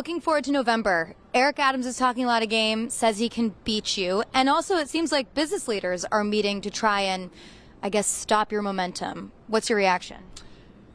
Looking forward to November. Eric Adams is talking a lot of game, says he can beat you. And also it seems like business leaders are meeting to try and, I guess, stop your momentum. What's your reaction?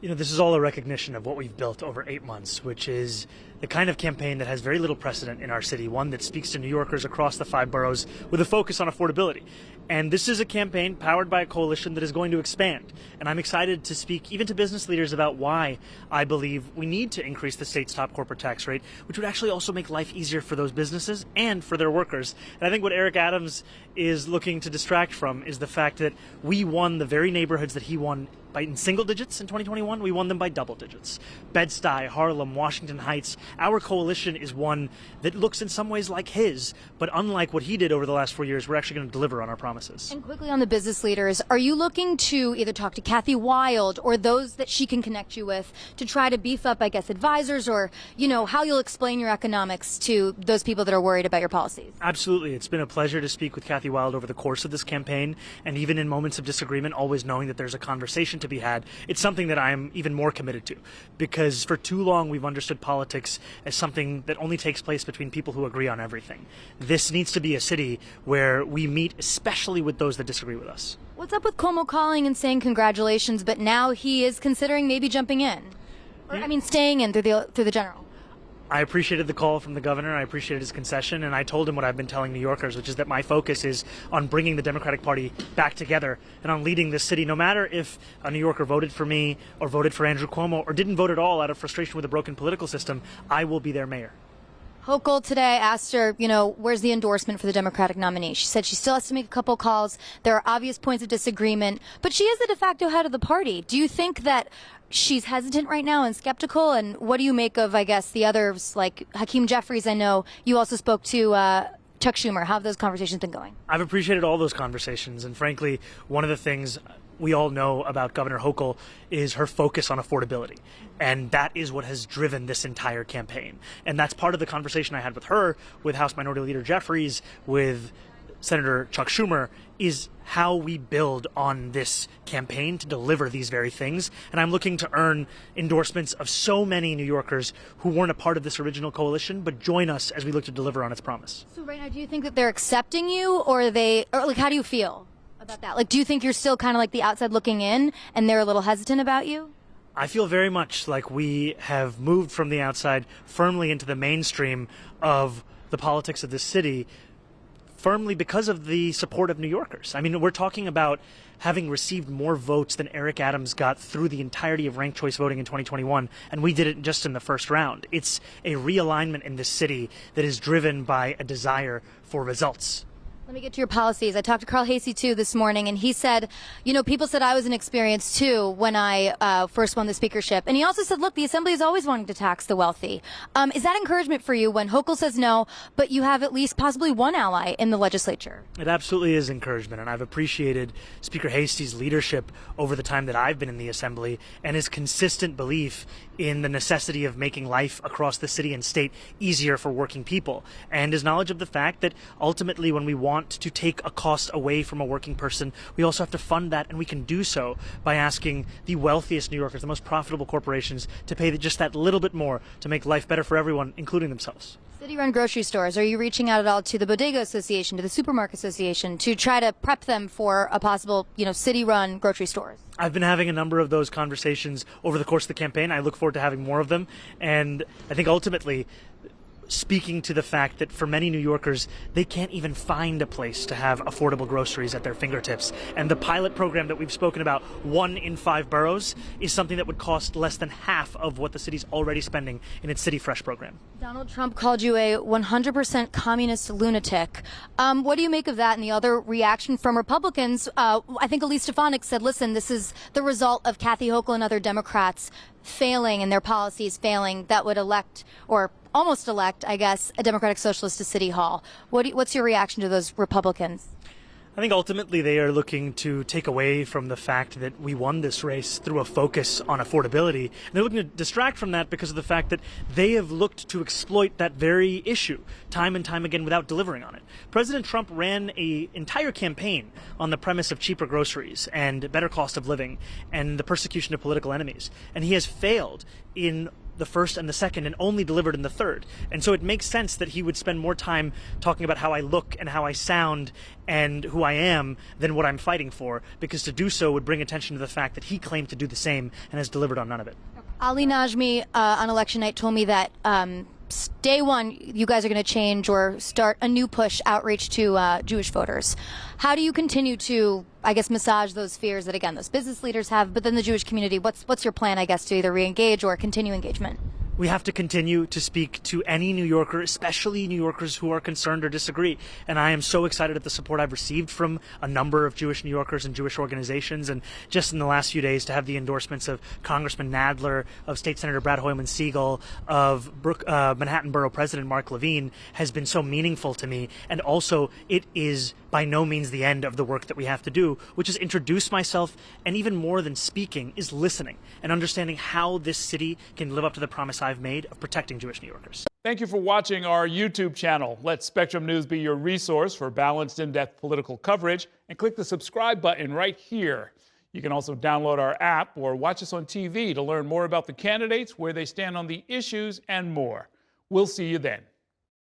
You know, this is all a recognition of what we've built over 8 months, which is the kind of campaign that has very little precedent in our city, one that speaks to New Yorkers across the 5 boroughs with a focus on affordability. And this is a campaign powered by a coalition that is going to expand. And I'm excited to speak even to business leaders about why I believe we need to increase the state's top corporate tax rate, which would actually also make life easier for those businesses and for their workers. And I think what Eric Adams is looking to distract from is the fact that we won the very neighborhoods that he won in single digits in 2021, we won them by double digits. Bed-Stuy, Harlem, Washington Heights. Our coalition is one that looks in some ways like his, but unlike what he did over the last 4 years, we're actually going to deliver on our promises. And quickly on the business leaders, are you looking to either talk to Kathy Wild or those that she can connect you with to try to beef up, I guess, advisors or, you know, how you'll explain your economics to those people that are worried about your policies? Absolutely. It's been a pleasure to speak with Kathy Wild over the course of this campaign, and even in moments of disagreement, always knowing that there's a conversation to be had. It's something that I'm even more committed to, because for too long we've understood politics as something that only takes place between people who agree on everything. This needs to be a city where we meet, especially with those that disagree with us. What's up with Cuomo calling and saying congratulations, but now he is considering maybe jumping in? Or, I mean, staying in through the general? I appreciated the call from the governor. I appreciated his concession, and I told him what I've been telling New Yorkers, which is that my focus is on bringing the Democratic Party back together and on leading this city. No matter if a New Yorker voted for me or voted for Andrew Cuomo or didn't vote at all out of frustration with a broken political system, I will be their mayor. Hochul today asked her, you know, where's the endorsement for the Democratic nominee? She said she still has to make a couple calls. There are obvious points of disagreement, but she is the de facto head of the party. Do you think that she's hesitant right now and skeptical? And what do you make of, I guess, the others like Hakeem Jeffries? I know you also spoke to Chuck Schumer. How have those conversations been going? I've appreciated all those conversations. And frankly, one of the things we all know about Governor Hochul is her focus on affordability. And that is what has driven this entire campaign. And that's part of the conversation I had with her, with House Minority Leader Jeffries, with Senator Chuck Schumer, is how we build on this campaign to deliver these very things. And I'm looking to earn endorsements of so many New Yorkers who weren't a part of this original coalition, but join us as we look to deliver on its promise. So right now, do you think that they're accepting you, or like, how do you feel about that? Like, do you think you're still kind of like the outside looking in and they're a little hesitant about you? I feel very much like we have moved from the outside firmly into the mainstream of the politics of this city, firmly because of the support of New Yorkers. I mean, we're talking about having received more votes than Eric Adams got through the entirety of ranked choice voting in 2021, and we did it just in the first round. It's a realignment in this city that is driven by a desire for results. Let me get to your policies. I talked to Carl Hasey, too, this morning, and he said, you know, people said I was inexperienced, too, when I first won the speakership. And he also said, look, the Assembly is always wanting to tax the wealthy. Is that encouragement for you when Hochul says no, but you have at least possibly one ally in the legislature? It absolutely is encouragement, and I've appreciated Speaker Hasey's leadership over the time that I've been in the Assembly and his consistent belief in the necessity of making life across the city and state easier for working people, and his knowledge of the fact that ultimately when we want to take a cost away from a working person, we also have to fund that, and we can do so by asking the wealthiest New Yorkers, the most profitable corporations, to pay just that little bit more to make life better for everyone, including themselves. City-run grocery stores, are you reaching out at all to the Bodega Association, to the Supermarket Association, to try to prep them for a possible, you know, city-run grocery stores? I've been having a number of those conversations over the course of the campaign. I look forward to having more of them. And I think ultimately, speaking to the fact that for many New Yorkers, they can't even find a place to have affordable groceries at their fingertips. And the pilot program that we've spoken about, 1 in 5 boroughs, is something that would cost less than half of what the city's already spending in its City Fresh program. Donald Trump called you a 100% communist lunatic. What do you make of that and the other reaction from Republicans? I think Elise Stefanik said, listen, this is the result of Kathy Hochul and other Democrats failing and their policies failing that would elect, or almost elect, I guess, a Democratic Socialist to City Hall. What's your reaction to those Republicans? I think ultimately they are looking to take away from the fact that we won this race through a focus on affordability. And they're looking to distract from that because of the fact that they have looked to exploit that very issue time and time again without delivering on it. President Trump ran an entire campaign on the premise of cheaper groceries and better cost of living and the persecution of political enemies. And he has failed in the first and the second and only delivered in the third. And so it makes sense that he would spend more time talking about how I look and how I sound and who I am than what I'm fighting for, because to do so would bring attention to the fact that he claimed to do the same and has delivered on none of it. Ali Najmi on election night told me that day one, you guys are going to change or start a new push outreach to Jewish voters. How do you continue to, I guess, massage those fears that, again, those business leaders have, but then the Jewish community? What's your plan, I guess, to either re-engage or continue engagement? We have to continue to speak to any New Yorker, especially New Yorkers who are concerned or disagree. And I am so excited at the support I've received from a number of Jewish New Yorkers and Jewish organizations. And just in the last few days to have the endorsements of Congressman Nadler, of State Senator Brad Hoylman Siegel, of Manhattan Borough President Mark Levine has been so meaningful to me. And also, it is by no means the end of the work that we have to do, which is introduce myself, and even more than speaking is listening and understanding how this city can live up to the promise I've made of protecting Jewish New Yorkers. Thank you for watching our YouTube channel. Let Spectrum News be your resource for balanced, in-depth political coverage, and click the subscribe button right here. You can also download our app or watch us on TV to learn more about the candidates, where they stand on the issues, and more. We'll see you then.